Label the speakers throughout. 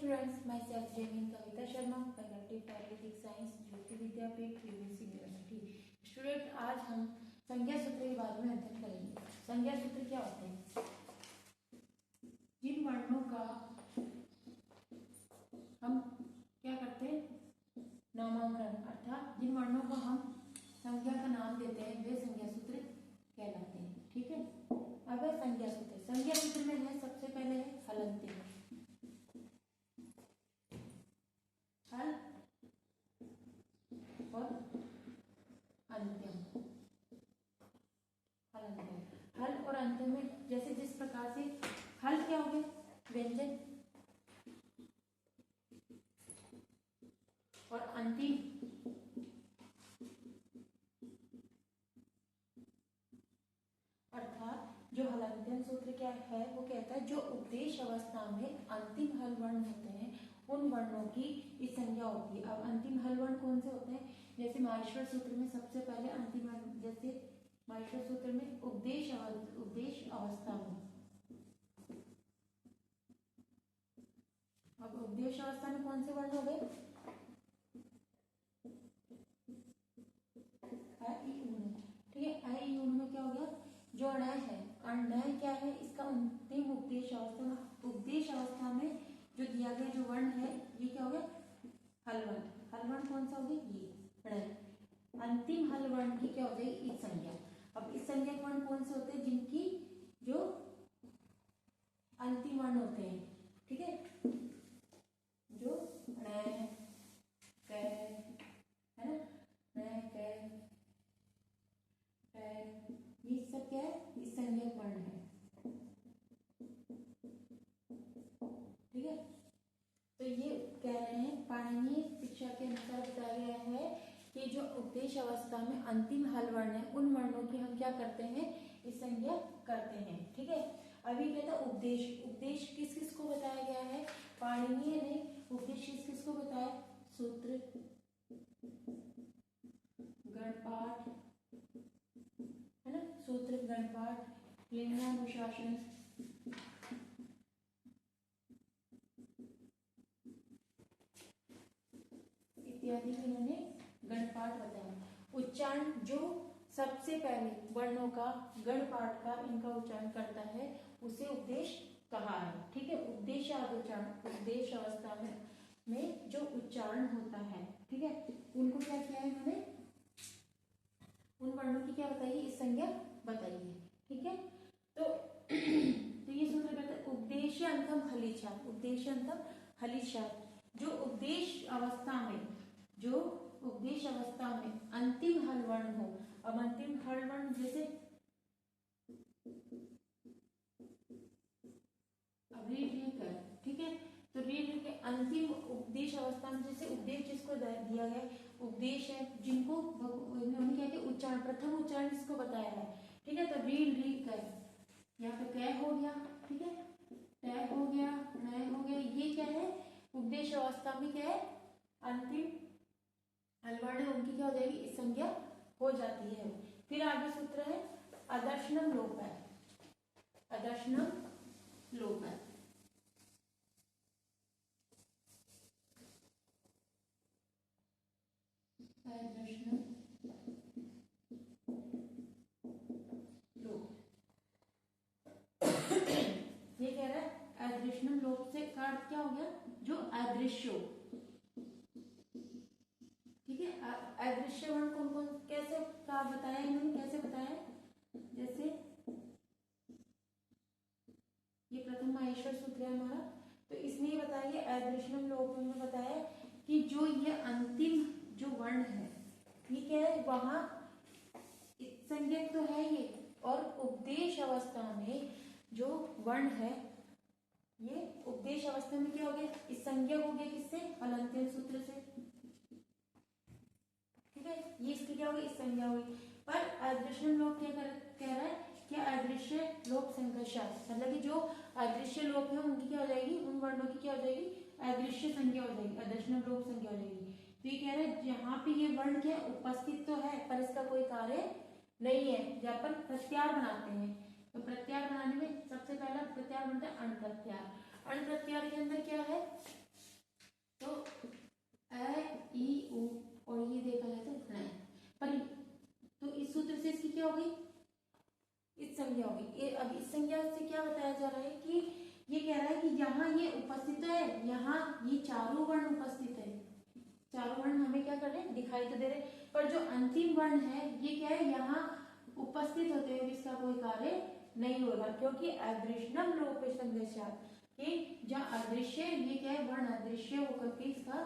Speaker 1: Students, myself Jemin Kavita Sharma, faculty paralytic science, Jyoti Vidyapeeth, university university. Student, आज हम संज्ञा सूत्र के बारे में अध्ययन करेंगे। संज्ञा सूत्र क्या होते हैं? जिन वर्णों का हम क्या करते हैं, नामांकन, अर्थात जिन वर्णों को हम संज्ञा का नाम देते हैं वे संज्ञा सूत्र कहलाते हैं। ठीक है। अब है संज्ञा सूत्र। संज्ञा सूत्र में है सबसे पहले है हलंत, हल और अंत्यम। हल और अंत्यम में जैसे जिस प्रकार से हल क्या हो गया, व्यंजन, और अंतिम अर्थात जो हलंत्यम सूत्र क्या है, वो कहता है जो उपदेश अवस्था में अंतिम हल वर्ण होते हैं उन वर्णों की इस संज्ञा होती है। अब अंतिम हल वर्ण कौन से होते हैं? जैसे माहेश्वर सूत्र में सबसे पहले अंतिम वर्ण, जैसे माहेश्वर सूत्र में उपदेश अवस्था में, अब उपदेश अवस्था में कौन से वर्ण हो गए? ठीक है। अ ई ऊन में क्या हो गया? जो अण है, अण क्या है? इसका अंतिम उपदेश अवस्था में जो दिया गया जो वर्ण है ये क्या हो गया? हलवर्ण। हलवर्ण कौन सा हो गया? ये ण। अंतिम हल वर्ण की क्या हो जाएगी? इस संज्ञा। अब इस संज्ञा के वर्ण कौन से होते हैं? जिनकी जो अंतिम वर्ण होते हैं। ठीक है। जो ण, क, है ना, ण, क, ये सब क्या है? इस संज्ञा वर्ण है। ठीक है। तो ये कह रहे हैं पाणिनीय शिक्षा के अनुसार बताया गया है कि जो उपदेश अवस्था में अंतिम हल वर्ण है उन वर्णों की हम क्या करते हैं? इस संज्ञा करते हैं। ठीक है। अभी कहता है उपदेश। उपदेश किस किस को बताया गया है? पाणिनीय ने उपदेश किस किस को बताया? सूत्र, गणपाठ, है ना, सूत्र, गणपाठ, लिंगानुशासन, इत्यादि में इन्होंने गणपाठ बताया। उच्चारण, जो सबसे पहले वर्णों का गणपाठ का इनका उच्चारण करता है उसे उपदेश कहा है। ठीक है। उपदेशादुच्चारण, उपदेश अवस्था में जो उच्चारण होता है, ठीक है, उनको क्या किया है इन्होंने? उन वर्णों की क्या बताइए? इस संज्ञा बताइए। ठीक है। तो ये सूत्र कहते हैं उपदेशांतम हलिच्छाद। उपदेशांतम हलिच्छाद, जो उपदेश अवस्था में अंतिम हल वर्ण हो। अब अंतिम हल वर्ण जैसे अब रीड कर, ठीक है, तो रीड के अंतिम उपदेश अवस्था में जैसे उपदेश जिसको दिया गया उपदेश है, जिनको उन्होंने क्या किया? उच्चारण, प्रथम उच्चारण जिसको बताया है। ठीक है। तो रीड कर, यहाँ पे कै हो गया, ठीक है, टै हो गया, नय हो गया, ये क्या है? उपदेश अवस्था में क्या है? अंतिम हलवर्ण है, उनकी क्या हो जाएगी? इस संज्ञा हो जाती है। फिर आगे सूत्र है अदर्शनम लोप है। अदर्शनम लोप है। अदर्शनम लोप ये कह रहा है अदृश्यम लोप से का अर्थ क्या हो गया? जो अदृश्य हो। ठीक है। अदृश्य वर्ण कौन कौन कैसे का बताया इन्होंने? कैसे बताया? जैसे ये प्रथम माहेश्वर सूत्र है हमारा, तो इसमें ये बताया गया अदृश्यम लोप में बताया कि जो ये अंतिम जो वर्ण है ये क्या है? वहां संज्ञक तो है ये, और उपदेश अवस्था में जो वर्ण है ये उपदेश अवस्था में क्या हो गया? इस संज्ञा हो गया किससे? हलंत्यम सूत्र से। ठीक है। ये इसकी क्या होगी? इस संज्ञा होगी। पर अदृश्य लोप क्या कह रहा है? क्या अदृश्य लोप संघर्षा, मतलब कि जो अदृश्य लोप है उनकी क्या हो जाएगी? उन वर्णों की क्या हो जाएगी? अदृश्य संज्ञा हो जाएगी, अदृश्य लोप संज्ञा हो जाएगी। तो ये कह रहे हैं जहां पे ये वर्ण क्या उपस्थित तो है पर इसका कोई कार्य नहीं है, जहां पर प्रत्यार बनाते हैं। तो प्रत्यार बनाने में सबसे पहला प्रत्यार बनता है अण प्रत्यार। अण प्रत्यार के अंदर क्या है? है कि यहाँ ये उपस्थित है, यहाँ ये चारों वर्ण उपस्थित है, चारों वर्ण हमें क्या कर रहे हैं, दिखाई तो दे रहे, पर जो अंतिम वर्ण है ये क्या है, यहाँ उपस्थित होते हुए इसका कोई कार्य नहीं होगा, क्योंकि अदृश्यम लोपे संदेशात, कि जहाँ अदृश्य ये क्या है, वर्ण अदृश्य होकर के इसका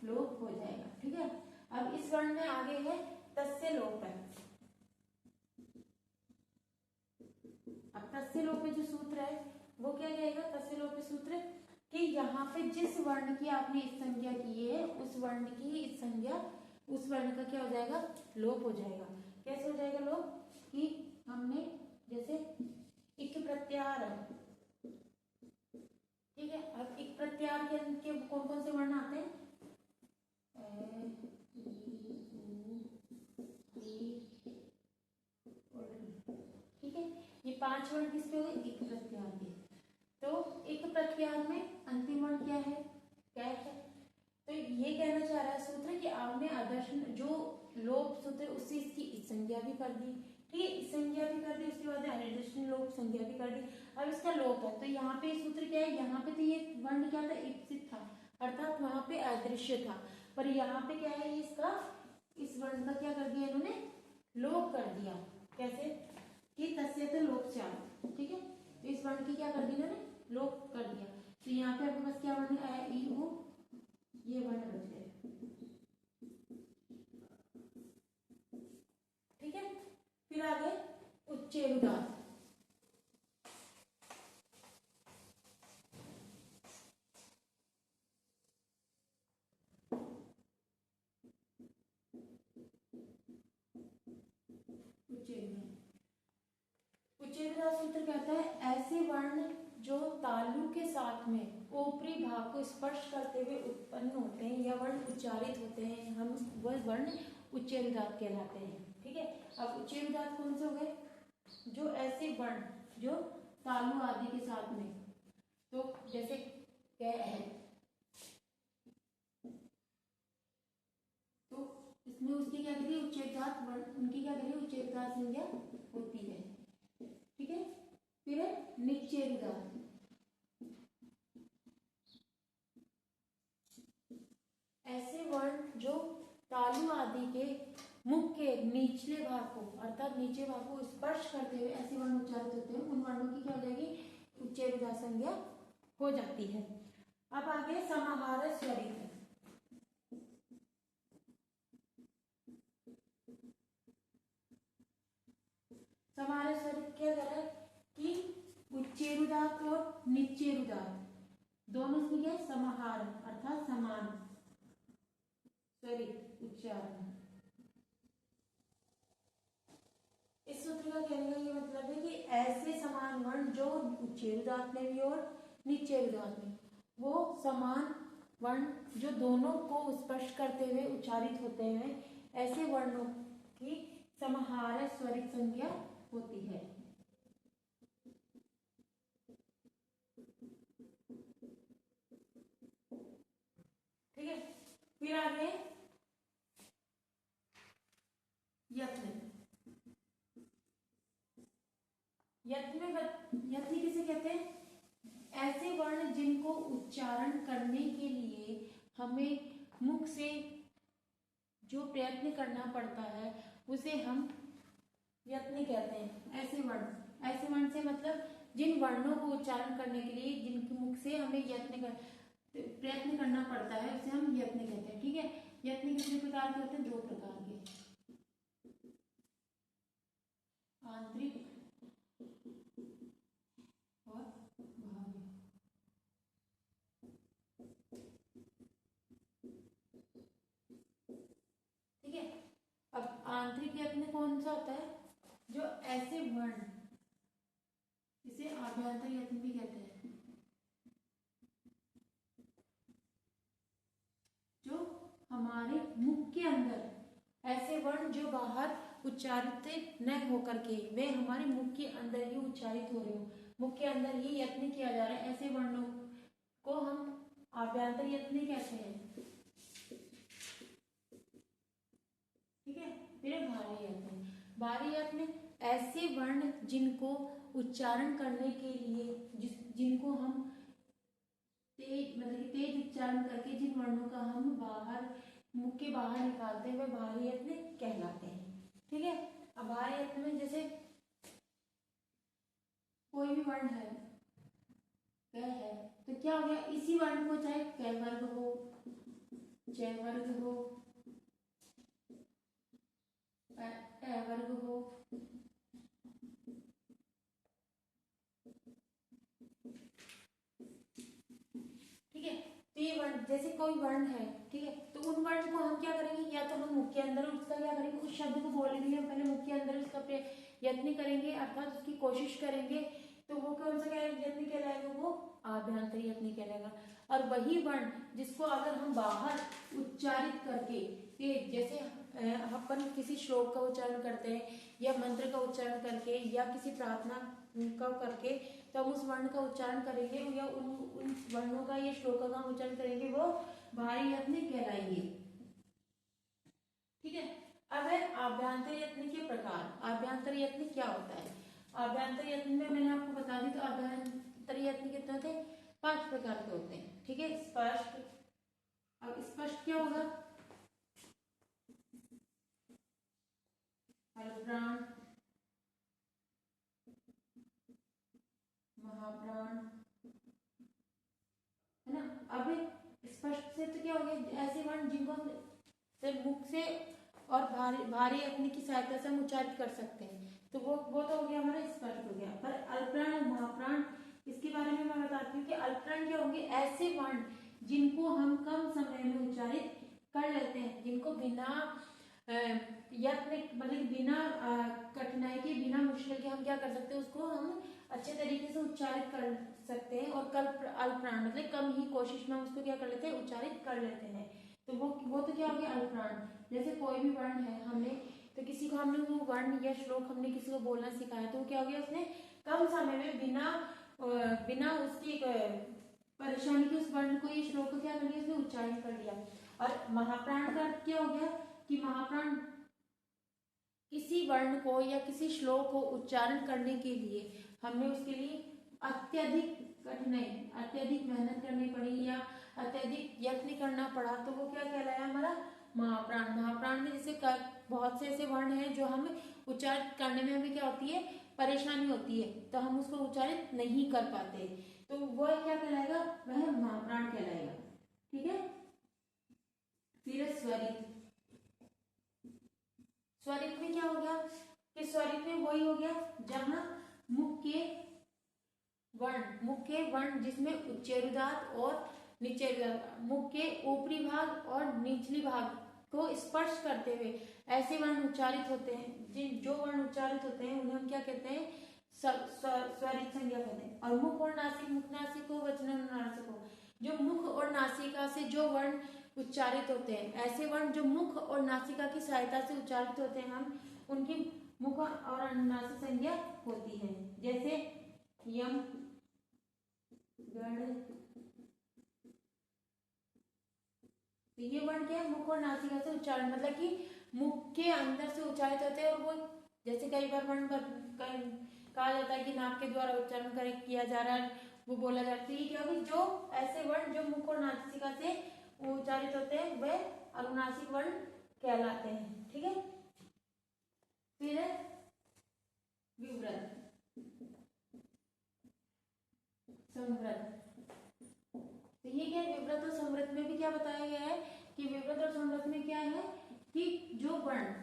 Speaker 1: लोप हो जाएगा। ठीक है, अब इस वर्ण में आगे है तस्य लोप है। अब तस्य लोप जो सूत्र है वो क्या रहेगा, तस्य लोप सूत्र कि यहाँ पे जिस वर्ण की आपने इस संज्ञा की है उस वर्ण की इस संज्ञा, उस वर्ण का क्या हो जाएगा, लोप हो जाएगा। कैसे हो जाएगा लोप, कि हमने जैसे इक प्रत्याहार है, ठीक है, अब इक प्रत्याहार के कौन कौन से वर्ण आते हैं, ठीक है, ये 5 वर्ण किसके हो गए, इक प्रत्याहार के। तो इक प्रत्याहार में अंतिम वर्ण क्या है, कैट है। तो ये कहना चाह रहा है सूत्र कि आपने आदर्श जो लोप सूत्र उससे इसकी इस संज्ञा भी कर दी, ठीक है, इस संज्ञा भी कर दी, उसके बाद अनिर्दिष्ट लोप संज्ञा भी कर दी, अब इसका लोप है। तो यहाँ पे सूत्र क्या है, यहाँ पे तो ये वर्ण क्या था, इप्सित था, अर्थात वहां पे अदृश्य था, पर यहाँ पे क्या है, इसका इस वर्ण का क्या कर दिया इन्होंने, लोप कर दिया। कैसे, कि तस्य तो लोप से, ठीक है, तो इस वर्ण की क्या कर दी इन्होंने, लोप कर दिया। तो यहाँ पे आपके पास क्या वर्ण है, ई उ, ये वर्ण बच गए। ठीक है, फिर आगे उच्चैरुदात, उच्चैरुदात सूत्र कहता है ऐसे वर्ण जो तालु के साथ में ऊपरी भाग को स्पर्श करते हुए उत्पन्न होते हैं या वर्ण उच्चारित होते हैं, हम वह वर्ण उच्चैरुदात कहलाते हैं। ठीक है, अब उच्चैरुदात कौन से हो गए, जो ऐसे वर्ण जो तालु आदि के साथ में, तो जैसे क्या है, तो इसमें उसकी क्या करिए, उच्चैरुदात वर्ण, उनकी क्या करिए, उच्चैरुदात संज्ञा होती है। ठीक है, फिर है निच्चैरुदात, ऐसे वर्ण जो तालु आदि के मुख के निचले भाग को, अर्थात नीचे भाग को स्पर्श करते हुए ऐसे वर्ण उच्चारित होते हैं, उन वर्णों की क्या हो जाएगी, उच्चैरुदात संज्ञा हो जाती है। अब आगे समाहार स्वरित है। समाहार स्वरित क्या कर रहा है कि उच्चैरुदात और निच्चैरुदात दोनों से क्या, समाहार अर्थात समान स्वरित उच्चारण। इस सूत्र का कहने का ये मतलब है कि ऐसे समान वर्ण जो उच्चैरुदात में भी और निच्चैरुदात में, वो समान वर्ण जो दोनों को स्पर्श करते हुए उच्चारित होते हैं, ऐसे वर्णों की समाहार स्वरित संज्ञा होती है। ठीक है, फिर आगे यत्न, यत्न किसे कहते हैं, ऐसे वर्ण जिनको उच्चारण करने के लिए हमें मुख से जो प्रयत्न करना पड़ता है उसे हम यत्न कहते हैं। ऐसे वर्ण से मतलब जिन वर्णों को उच्चारण करने के लिए जिनके मुख से हमें प्रयत्न करना पड़ता है उसे हम यत्न कहते हैं। ठीक है, यत्न कितने प्रकार के होते हैं, 2 प्रकार के, आंतरिक और बाह्य। ठीक है, अब आंतरिक यत्न कौन सा होता है, जो ऐसे वर्ण, इसे आभ्यंतर यत्न भी कहते हैं, जो हमारे मुख के अंदर, ऐसे वर्ण जो बाहर उच्चारित न होकर के वे हमारे मुख के अंदर ही उच्चारित हो रहे हो, मुख के अंदर ही यत्न किया जा रहा है, ऐसे वर्णों को हम आभ्यंतर यत्न कहते हैं। ठीक है, फिर बाह्य यत्न, बाह्य यत्न ऐसे वर्ण जिनको उच्चारण करने के लिए जिनको हम मतलब कि तेज उच्चारण करके जिन वर्णों का हम बाहर मुख के बाहर निकालते हैं वे बाहरी यत्न कहलाते हैं। ठीक है, अब बाहरी यत्न में जैसे कोई भी वर्ण है, क है, तो क्या हो गया, इसी वर्ण को चाहे क वर्ग हो, च वर्ग हो, ए वर्ग हो, ठीक है, तो ये वर्ण जैसे कोई वर्ण है, ठीक है, तो उन वर्ण को हम क्या करेंगे, या तो हम मुख के अंदर उसका क्या करेंगे, उस शब्द को बोलने के लिए हम पहले मुख के अंदर उसका यत्न करेंगे, अर्थात उसकी कोशिश करेंगे, तो वो कौन सा यत्न कहलाएगा, वो आभ्यंतर यत्न कहलाएगा। और वही वर्ण जिसको अगर हम बाहर उच्चारित करके, जैसे अपन किसी श्लोक का उच्चारण करते हैं या मंत्र का उच्चारण करके या किसी प्रार्थना का करके, तो हम उस वर्ण का उच्चारण करेंगे या उन वर्णों का या श्लोकों का उच्चारण करेंगे, वो बाहरी यत्न कहलाएंगे। ठीक है, अब है आभ्यंतर यत्न के प्रकार। आभ्यंतर यत्न क्या होता है? आभ्यंतर यत्न में मैंने आपको बता दी, तो आभ्यंतर यत्न कितने होते हैं? 5 प्रकार के होते हैं। ठीक है, स्पष्ट। अब स्पष्ट क्या होगा? अल्पप्राण, महाप्राण, है ना। अब स्पष्ट से तो क्या हो गया, ऐसे वर्ण जिनको हम मुख से और भारी यत्न की सहायता से हम उच्चारित कर सकते हैं, तो वो तो हो गया हमारा स्पष्ट हो गया। पर अल्पप्राण और महाप्राण, इसके बारे में मैं बताती हूँ कि अल्पप्राण क्या होंगे, ऐसे वर्ण जिनको हम कम समय में उच्चारित कर लेते हैं, जिनको बिना यत्न मतलब बिना कठिनाई के, बिना मुश्किल के हम क्या कर सकते हैं, उसको हम अच्छे तरीके से उच्चारित कर सकते हैं। और कल अल्पप्राण मतलब कम ही कोशिश में हम उसको क्या कर लेते हैं, उच्चारित कर लेते हैं, तो वो तो क्या हो गया अल्पप्राण। जैसे कोई भी वर्ण है, हमने तो किसी को हमने वो वर्ण या श्लोक हमने किसी को बोलना सिखाया, तो क्या हो गया, उसने कम समय में बिना उसकी परेशानी के उस वर्ण को, ये श्लोक को क्या कर लिया, उसने उच्चारित कर लिया। और महाप्राण का क्या हो गया कि महाप्राण किसी वर्ण को या किसी श्लोक को उच्चारण करने के लिए हमने उसके लिए अत्यधिक कठिनाई, अत्यधिक मेहनत करनी पड़ी या अत्यधिक यत्न करना पड़ा, तो वो क्या कहलाया हमारा महाप्राण। महाप्राण में जैसे बहुत से ऐसे वर्ण हैं जो हम उच्चारित करने में हमें क्या होती है, परेशानी होती है, तो हम उसको उच्चारित नहीं कर पाते, तो वह क्या कहलाएगा, वह महाप्राण कहलाएगा। ठीक है, फिर स्वरित। स्वरित में क्या हो गया कि स्वरित में वही हो गया जहां मुख के वर्ण जिसमें उच्चैरुदात और निचेरुदात, मुख के ऊपरी भाग और निचली भाग को स्पर्श करते हुए ऐसे वर्ण उच्चारित होते हैं, जो वर्ण उच्चारित होते हैं उन्हें हम क्या कहते हैं, स्वरित संज्ञा कहते हैं। और मुख और नासिक, मुख नासिक हो, वचन नासिक हो, जो मुख और नासिका से जो वर्ण उच्चारित होते हैं, ऐसे वर्ण जो मुख और नासिका की सहायता से उच्चारित होते हैं, हम उनकी मुख और अनुनासिक संज्ञा होती है। जैसे यम, गण, तो ये वर्ण क्या है, मुख और नासिका से उच्चारण, मतलब कि मुख के अंदर से उच्चारित होते हैं। और वो जैसे कई बार वर्ण कहा जाता है कि नाक के द्वारा उच्चारण किया जा रहा है, वो बोला जाता है, क्या होगी, जो ऐसे वर्ण जो मुख और नासिका से उच्चारित होते हैं वे अनुनासिक वर्ण कहलाते हैं। ठीक है, फिर विव्रत, संवृत। तो ये क्या है, विव्रत और संवृत में भी क्या बताया गया है कि विव्रत और संवृत में क्या है कि जो वर्ण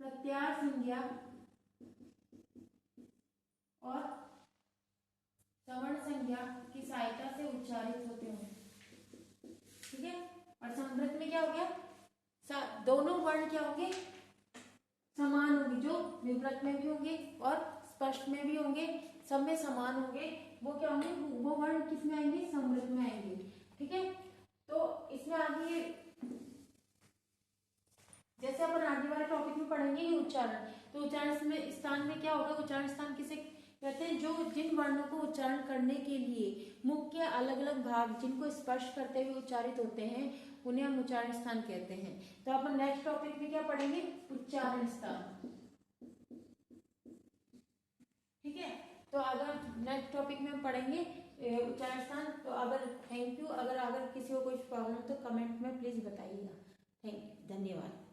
Speaker 1: प्रत्यार संज्ञा और सवर्ण संज्ञा की सहायता से उच्चारित होते हैं। ठीक है, और संवृत में क्या हो गया, दोनों वर्ण क्या होंगे, समान होंगे, जो विव्रत में भी होंगे और स्पष्ट में भी होंगे, सब में समान होंगे। वो क्या होंगे, वो वर्ण किस में आएंगे, संवृत में आएंगे। ठीक है, तो इसमें आगे जैसे अपन आगे वाले टॉपिक में पढ़ेंगे ये उच्चारण, तो उच्चारण में स्थान में क्या होगा, उच्चारण स्थान किसे कहते हैं, जो जिन वर्णों को उच्चारण करने के लिए मुख के अलग अलग भाग जिनको स्पर्श करते हुए उच्चारित होते हैं उन्हें हम उच्चारण स्थान कहते हैं। तो अपन नेक्स्ट टॉपिक में क्या पढ़ेंगे, उच्चारण स्थान। ठीक है, तो अगर नेक्स्ट टॉपिक में हम पढ़ेंगे उच्चारण स्थान। तो अगर थैंक यू, अगर किसी को कोई प्रॉब्लम तो कमेंट में प्लीज बताइएगा। थैंक यू, धन्यवाद।